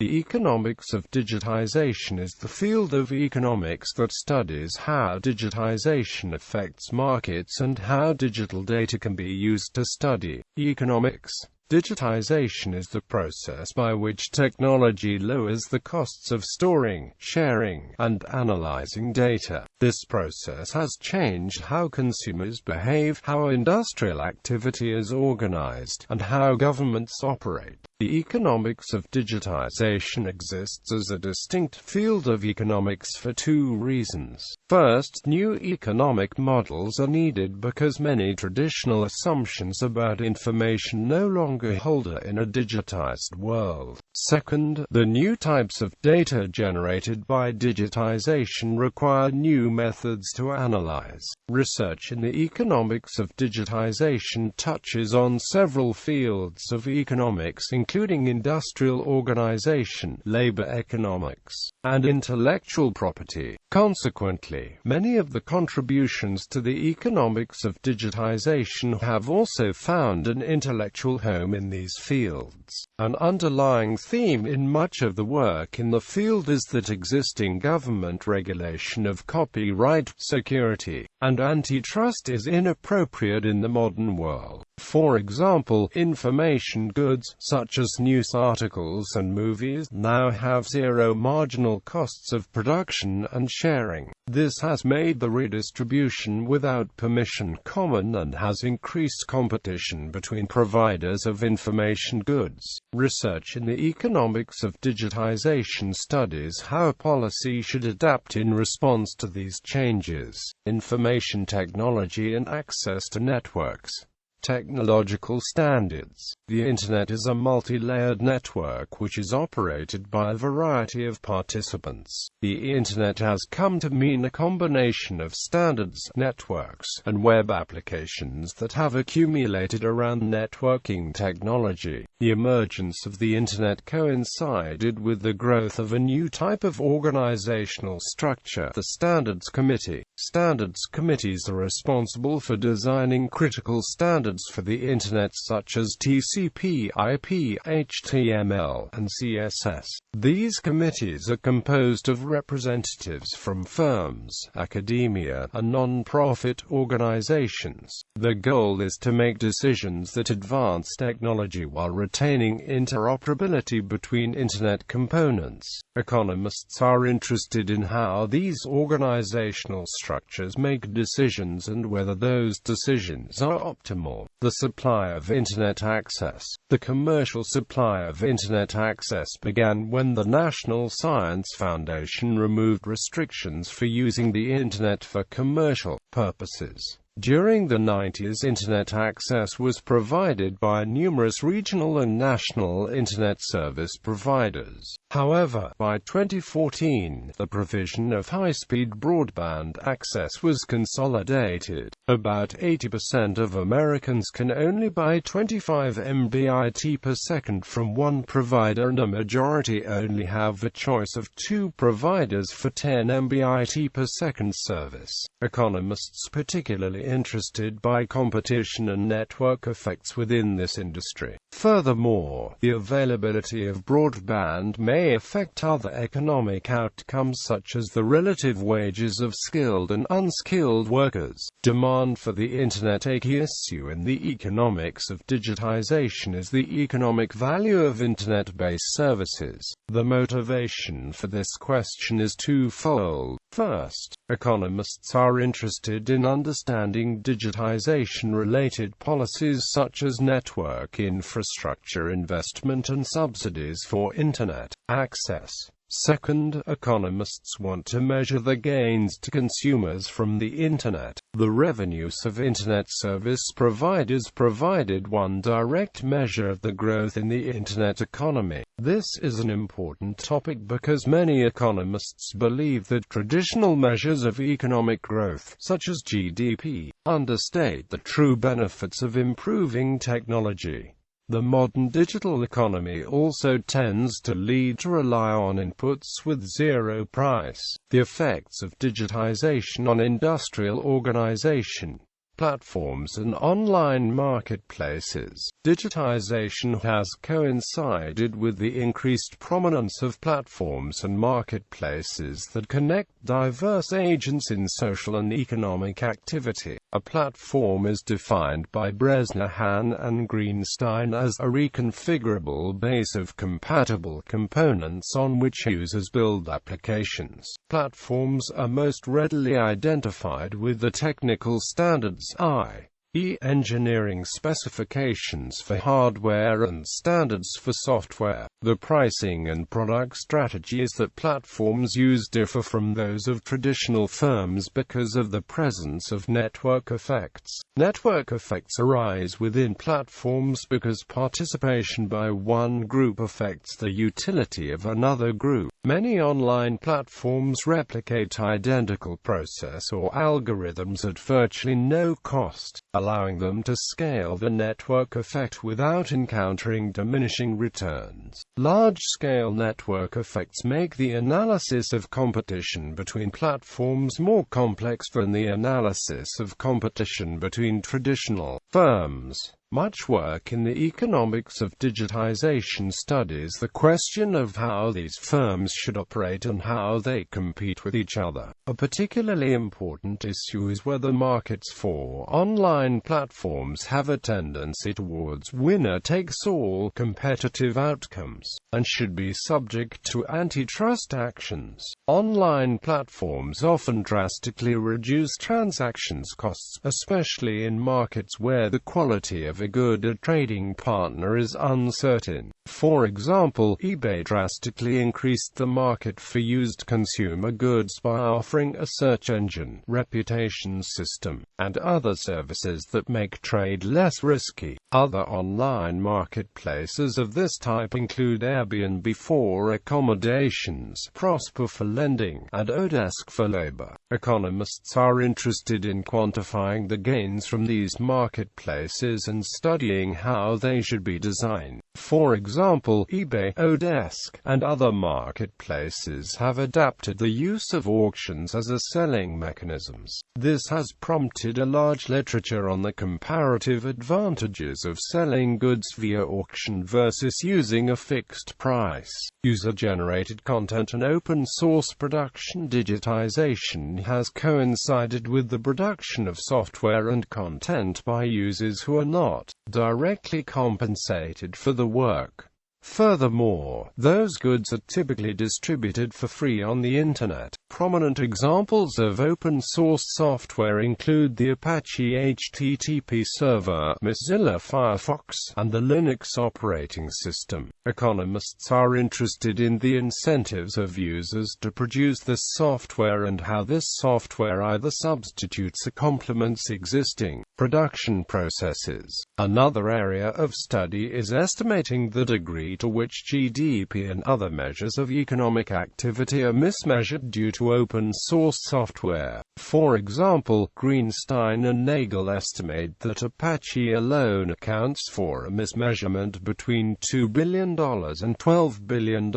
The economics of digitization is the field of economics that studies how digitization affects markets and how digital data can be used to study economics. Digitization is the process by which technology lowers the costs of storing, sharing, and analyzing data. This process has changed how consumers behave, how industrial activity is organized, and how governments operate. The economics of digitization exists as a distinct field of economics for two reasons. First, new economic models are needed because many traditional assumptions about information no longer hold in a digitized world. Second, the new types of data generated by digitization require new methods to analyze. Research in the economics of digitization touches on several fields of economics, including industrial organization, labor economics, and intellectual property. Consequently, many of the contributions to the economics of digitization have also found an intellectual home in these fields. An underlying theme in much of the work in the field is that existing government regulation of copyright, security, and antitrust is inappropriate in the modern world. For example, information goods, such as news articles and movies, now have zero marginal costs of production and sharing. This has made the redistribution without permission common and has increased competition between providers of information goods. Research in the economics of digitization studies how policy should adapt in response to these changes. Information technology and access to networks. Technological standards. The Internet is a multi-layered network which is operated by a variety of participants. The Internet has come to mean a combination of standards, networks, and web applications that have accumulated around networking technology. The emergence of the Internet coincided with the growth of a new type of organizational structure, the Standards Committee. Standards committees are responsible for designing critical standards for the Internet such as TCP, IP, HTML, and CSS. These committees are composed of representatives from firms, academia, and non-profit organizations. The goal is to make decisions that advance technology while retaining interoperability between Internet components. Economists are interested in how these organizational structures make decisions and whether those decisions are optimal. The supply of Internet access. The commercial supply of Internet access began when the National Science Foundation removed restrictions for using the Internet for commercial purposes. During the 90s, Internet access was provided by numerous regional and national Internet service providers. However, by 2014, the provision of high-speed broadband access was consolidated. About 80% of Americans can only buy 25 Mbit per second from one provider, and a majority only have a choice of two providers for 10 Mbit per second service. Economists particularly interested by competition and network effects within this industry. Furthermore, the availability of broadband may affect other economic outcomes such as the relative wages of skilled and unskilled workers. Demand for the Internet. A key issue in the economics of digitization is the economic value of Internet-based services. The motivation for this question is twofold. First, economists are interested in understanding digitization-related policies such as network infrastructure investment and subsidies for Internet access. Second, economists want to measure the gains to consumers from the Internet. The revenues of Internet service providers provided one direct measure of the growth in the Internet economy. This is an important topic because many economists believe that traditional measures of economic growth, such as GDP, understate the true benefits of improving technology. The modern digital economy also tends to lead to rely on inputs with zero price. The effects of digitization on industrial organization. platforms and online marketplaces. Digitization has coincided with the increased prominence of platforms and marketplaces that connect diverse agents in social and economic activity. A platform is defined by Bresnahan and Greenstein as a reconfigurable base of compatible components on which users build applications. Platforms are most readily identified with the technical standards i.e. engineering specifications for hardware and standards for software. The pricing and product strategies that platforms use differ from those of traditional firms because of the presence of network effects. Network effects arise within platforms because participation by one group affects the utility of another group. Many online platforms replicate identical process or algorithms at virtually no cost, allowing them to scale the network effect without encountering diminishing returns. Large-scale network effects make the analysis of competition between platforms more complex than the analysis of competition between traditional firms. Much work in the economics of digitization studies the question of how these firms should operate and how they compete with each other. A particularly important issue is whether markets for online platforms have a tendency towards winner-takes-all competitive outcomes, and should be subject to antitrust actions. Online platforms often drastically reduce transactions costs, especially in markets where the quality of a good trading partner is uncertain. For example, eBay drastically increased the market for used consumer goods by offering a search engine, reputation system, and other services that make trade less risky. Other online marketplaces of this type include Airbnb for accommodations, Prosper for lending, and Odesk for labor. Economists are interested in quantifying the gains from these marketplaces and studying how they should be designed. For example, eBay, Odesk, and other marketplaces have adapted the use of auctions as a selling mechanisms. This has prompted a large literature on the comparative advantages of selling goods via auction versus using a fixed price. User-generated content and open-source production digitization has coincided with the production of software and content by users who are not directly compensated for the work. Furthermore, those goods are typically distributed for free on the Internet. Prominent examples of open-source software include the Apache HTTP server, Mozilla Firefox, and the Linux operating system. Economists are interested in the incentives of users to produce this software and how this software either substitutes or complements existing production processes. Another area of study is estimating the degree to which GDP and other measures of economic activity are mismeasured due to open-source software. For example, Greenstein and Nagel estimate that Apache alone accounts for a mismeasurement between $2 billion and $12 billion.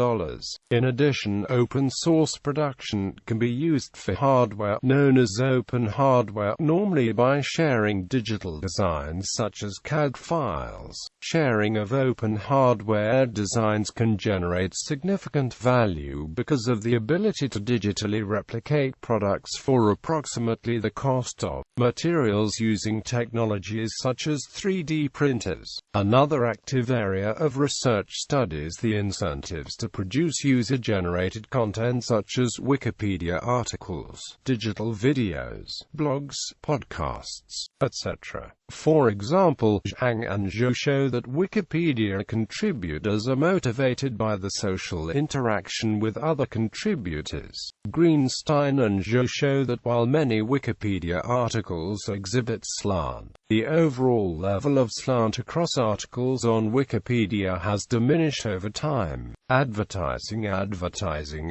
In addition, open-source production can be used for hardware, known as open hardware, normally by sharing digital designs such as CAD files. Sharing of open hardware designs can generate significant value because of the ability to digitally replicate products for approximately the cost of materials using technologies such as 3D printers. Another active area of research studies the incentives to produce user-generated content such as Wikipedia articles, digital videos, blogs, podcasts, etc. For example, Zhang and Zhou show that Wikipedia contributors are motivated by the social interaction with other contributors. Greenstein and Zhou show that while many Wikipedia articles exhibit slant, the overall level of slant across articles on Wikipedia has diminished over time. Advertising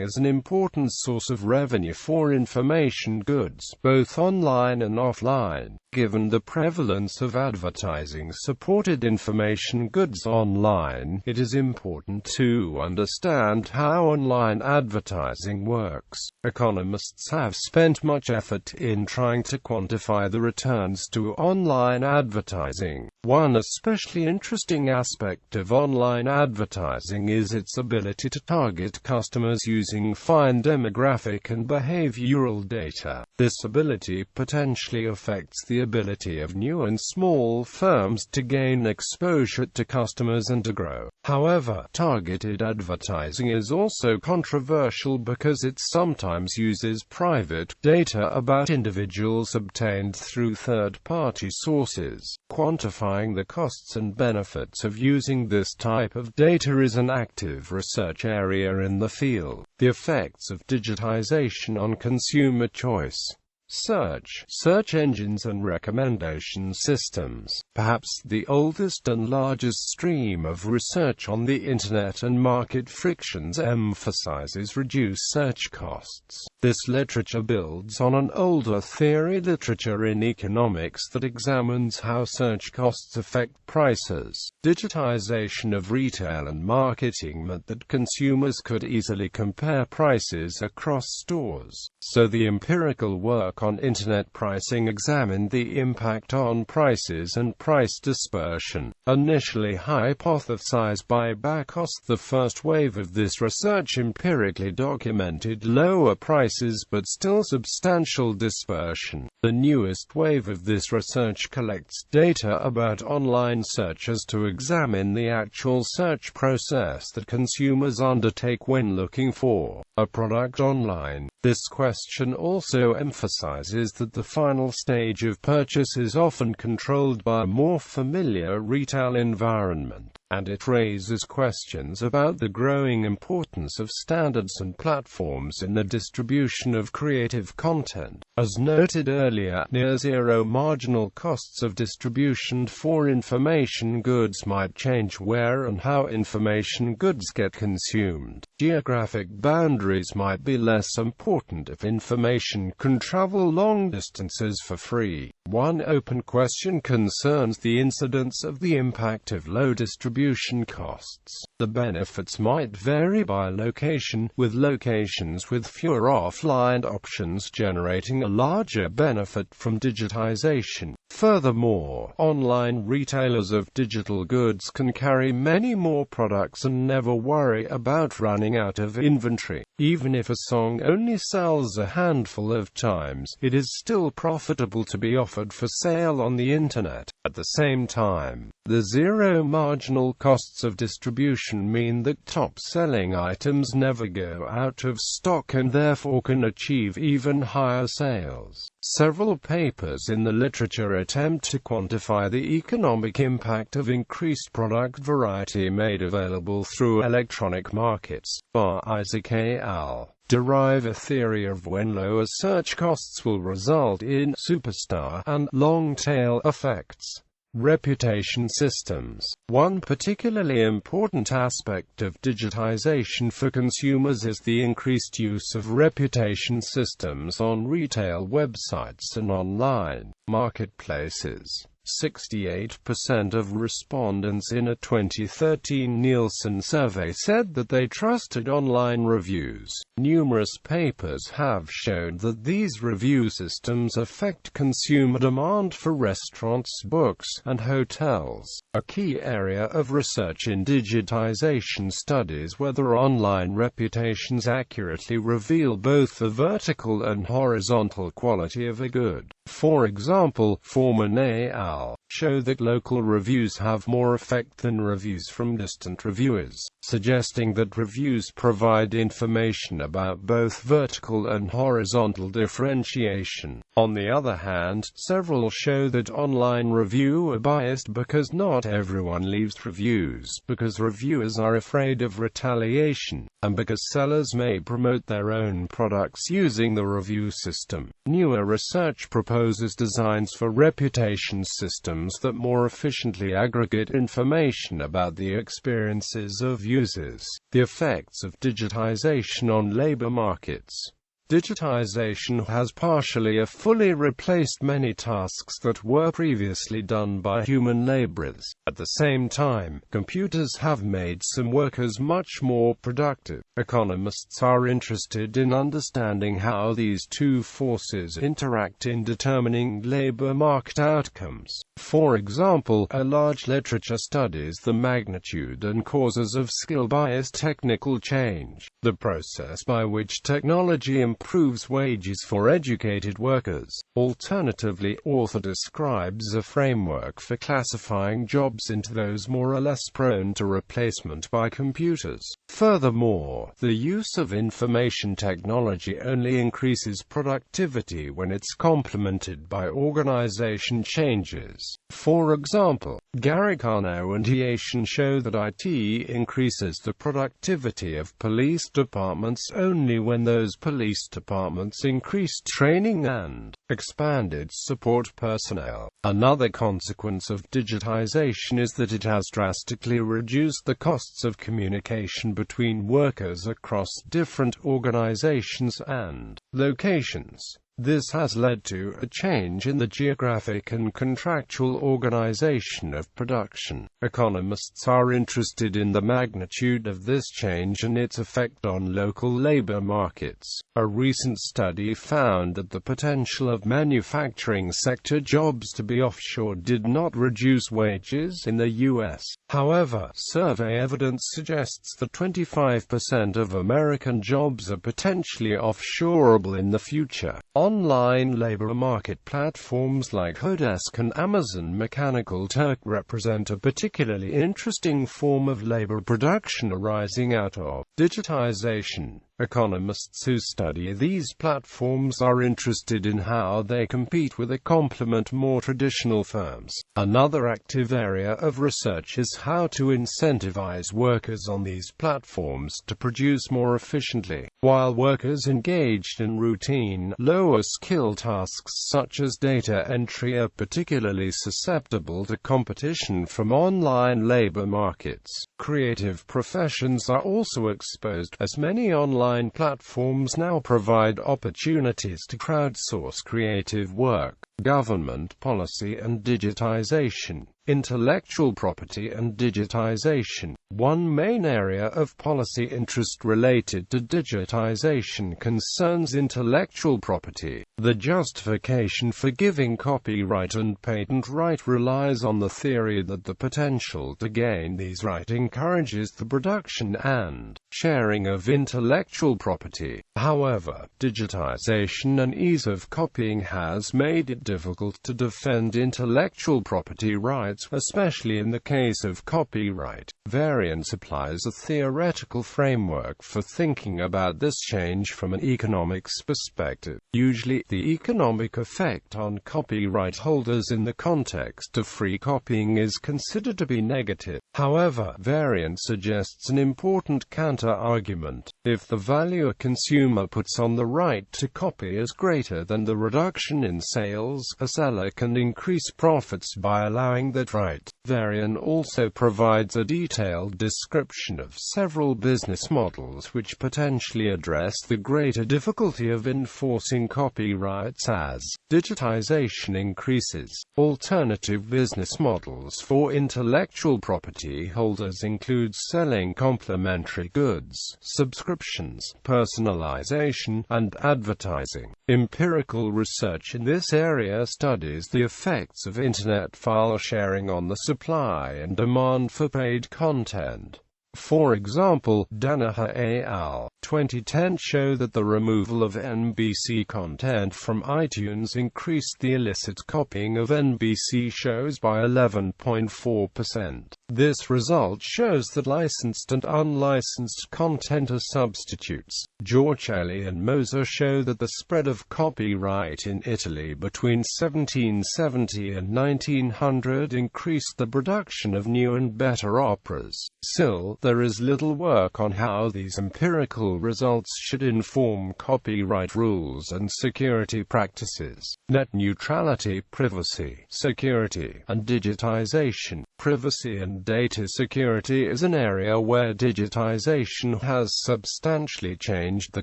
is an important source of revenue for information goods, both online and offline. Given the prevalence of advertising-supported information goods online, it is important to understand how online advertising works. Economists have spent much effort in trying to quantify the returns to online advertising. One especially interesting aspect of online advertising is its ability to target customers using fine demographic and behavioral data. This ability potentially affects the ability of new and small firms to gain exposure to customers and to grow. However, targeted advertising is also controversial because it sometimes uses private data about individuals obtained through third-party sources. Quantifying the costs and benefits of using this type of data is an active research area in the field. The effects of digitization on consumer choice. Search engines and recommendation systems. Perhaps the oldest and largest stream of research on the Internet and market frictions emphasizes reduced search costs. This literature builds on an older theory literature in economics that examines how search costs affect prices. Digitization of retail and marketing meant that consumers could easily compare prices across stores. So the empirical work on Internet pricing examined the impact on prices and price dispersion. Initially hypothesized by Precautions, the first wave of this research empirically documented lower prices but still substantial dispersion. The newest wave of this research collects data about online searches to examine the actual search process that consumers undertake when looking for a product online. This question also emphasizes that the final stage of purchase is often controlled by a more familiar retail environment, and it raises questions about the growing importance of standards and platforms in the distribution of creative content. As noted earlier, near-zero marginal costs of distribution for information goods might change where and how information goods get consumed. Geographic boundaries might be less important if information can travel long distances for free. One open question concerns the incidence of the impact of low distribution costs. The benefits might vary by location, with locations with fewer offline options generating a larger benefit from digitization. Furthermore, online retailers of digital goods can carry many more products and never worry about running out of inventory. Even if a song only sells a handful of times, it is still profitable to be offered for sale on the Internet. At the same time, the zero marginal costs of distribution mean that top-selling items never go out of stock and therefore can achieve even higher sales. Several papers in the literature attempt to quantify the economic impact of increased product variety made available through electronic markets. Isaac al. derive a theory of when lower search costs will result in superstar and long-tail effects. Reputation systems. One particularly important aspect of digitization for consumers is the increased use of reputation systems on retail websites and online marketplaces. 68% of respondents in a 2013 Nielsen survey said that they trusted online reviews. Numerous papers have shown that these review systems affect consumer demand for restaurants, books, and hotels. A key area of research in digitization studies whether online reputations accurately reveal both the vertical and horizontal quality of a good. For example, Foreman et al. Show that local reviews have more effect than reviews from distant reviewers, suggesting that reviews provide information about both vertical and horizontal differentiation. On the other hand, several show that online reviews are biased because not everyone leaves reviews, because reviewers are afraid of retaliation, and because sellers may promote their own products using the review system. Newer research proposes designs for reputation systems that more efficiently aggregate information about the experiences of users. The effects of digitization on labor markets. Digitization has partially or fully replaced many tasks that were previously done by human laborers. At the same time, computers have made some workers much more productive. Economists are interested in understanding how these two forces interact in determining labor market outcomes. For example, a large literature studies the magnitude and causes of skill-biased technical change, the process by which technology improves wages for educated workers. Alternatively, author describes a framework for classifying jobs into those more or less prone to replacement by computers. Furthermore, the use of information technology only increases productivity when it's complemented by organization changes. For example, Garicano and Iation show that IT increases the productivity of police departments only when those police departments increased training and expanded support personnel. Another consequence of digitization is that it has drastically reduced the costs of communication between workers across different organizations and locations. This has led to a change in the geographic and contractual organization of production. Economists are interested in the magnitude of this change and its effect on local labor markets. A recent study found that the potential of manufacturing sector jobs to be offshore did not reduce wages in the U.S. However, survey evidence suggests that 25% of American jobs are potentially offshoreable in the future. Online labor market platforms like Odesk and Amazon Mechanical Turk represent a particularly interesting form of labor production arising out of digitization. Economists who study these platforms are interested in how they compete with and complement more traditional firms. Another active area of research is how to incentivize workers on these platforms to produce more efficiently, while workers engaged in routine, lower-skill tasks such as data entry are particularly susceptible to competition from online labor markets. Creative professions are also exposed, as many online platforms now provide opportunities to crowdsource creative work. Government policy and digitization. Intellectual property and digitization. One main area of policy interest related to digitization concerns intellectual property. The justification for giving copyright and patent right relies on the theory that the potential to gain these rights encourages the production and sharing of intellectual property. However, digitization and ease of copying has made it difficult to defend intellectual property rights, especially in the case of copyright. Variance applies a theoretical framework for thinking about this change from an economics perspective. Usually, the economic effect on copyright holders in the context of free copying is considered to be negative. However, variance suggests an important counter-argument. If the value a consumer puts on the right to copy is greater than the reduction in sales, a seller can increase profits by allowing that right. Varian also provides a detailed description of several business models which potentially address the greater difficulty of enforcing copyrights as digitization increases. Alternative business models for intellectual property holders include selling complementary goods, subscriptions, personalization, and advertising. Empirical research in this area studies the effects of Internet file sharing on the supply and demand for paid content. For example, Danaher et al. 2010 show that the removal of NBC content from iTunes increased the illicit copying of NBC shows by 11.4%. This result shows that licensed and unlicensed content are substitutes. Giorcelli and Moser show that the spread of copyright in Italy between 1770 and 1900 increased the production of new and better operas. Still, there is little work on how these empirical results should inform copyright rules and security practices. Net neutrality, privacy, security, and digitization. Privacy and data security is an area where digitization has substantially changed the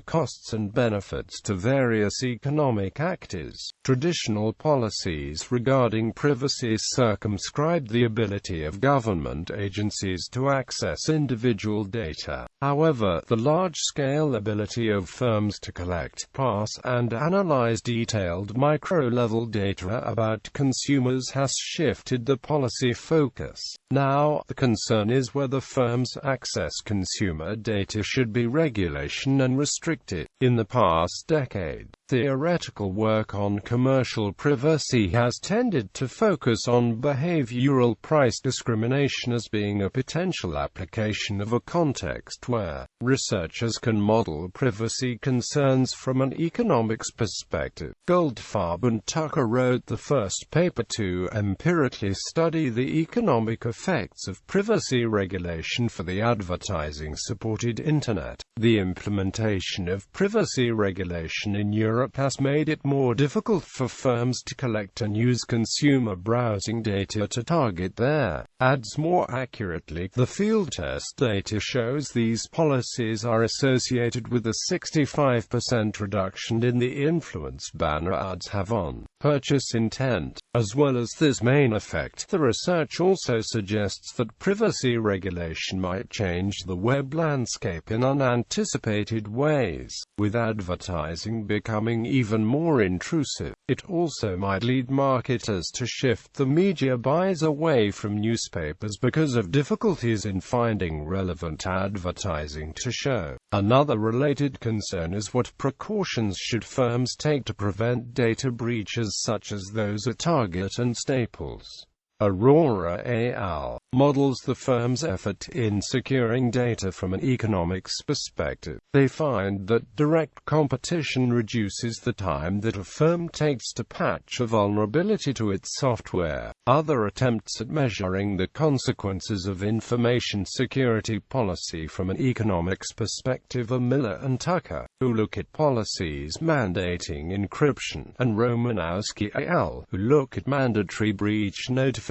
costs and benefits to various economic actors. Traditional policies regarding privacy circumscribed the ability of government agencies to access individual data. However, the large-scale ability of firms to collect, parse, and analyze detailed micro-level data about consumers has shifted the policy focus. Now, the concern is whether firms' access consumer data should be regulation and restricted. In the past decade, theoretical work on commercial privacy has tended to focus on behavioral price discrimination as being a potential application of a context where researchers can model privacy concerns from an economics perspective. Goldfarb and Tucker wrote the first paper to empirically study the economic effects of privacy regulation for the advertising-supported Internet. The implementation of privacy regulation in Europe has made it more difficult for firms to collect and use consumer browsing data to target their ads more accurately. The field test data shows these policies are associated with a 65% reduction in the influence banner ads have on purchase intent. As well as this main effect, the research also suggests that privacy regulation might change the web landscape in unanticipated ways. With advertising becoming even more intrusive, it also might lead marketers to shift the media buys away from newspapers because of difficulties in finding relevant advertising to show. Another related concern is what precautions should firms take to prevent data breaches such as those at Target and Staples. Aurora et al. Models the firm's effort in securing data from an economics perspective. They find that direct competition reduces the time that a firm takes to patch a vulnerability to its software. Other attempts at measuring the consequences of information security policy from an economics perspective are Miller and Tucker, who look at policies mandating encryption, and Romanowski et al., who look at mandatory breach notification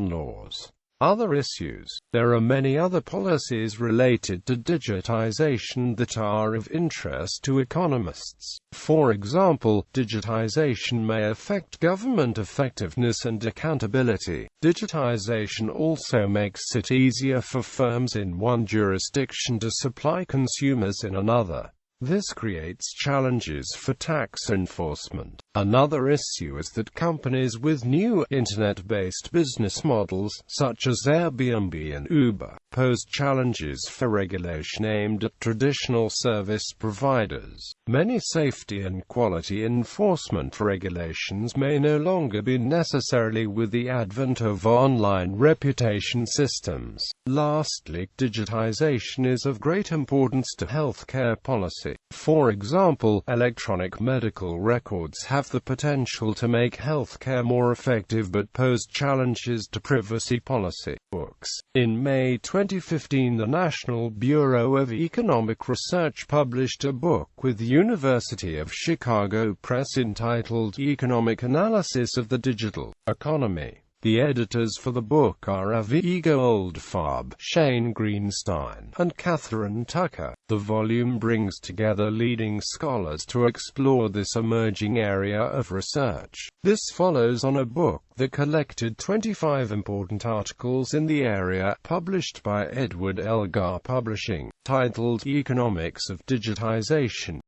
laws. Other issues. There are many other policies related to digitization that are of interest to economists. For example, digitization may affect government effectiveness and accountability. Digitization also makes it easier for firms in one jurisdiction to supply consumers in another. This creates challenges for tax enforcement. Another issue is that companies with new internet-based business models, such as Airbnb and Uber, pose challenges for regulation aimed at traditional service providers. Many safety and quality enforcement regulations may no longer be necessary with the advent of online reputation systems. Lastly, digitization is of great importance to healthcare policy. For example, electronic medical records have the potential to make healthcare more effective but pose challenges to privacy policy. Books. In May 2015, the National Bureau of Economic Research published a book with the University of Chicago Press entitled Economic Analysis of the Digital Economy. The editors for the book are Avi Goldfarb, Shane Greenstein, and Catherine Tucker. The volume brings together leading scholars to explore this emerging area of research. This follows on a book that collected 25 important articles in the area, published by Edward Elgar Publishing, titled Economics of Digitization.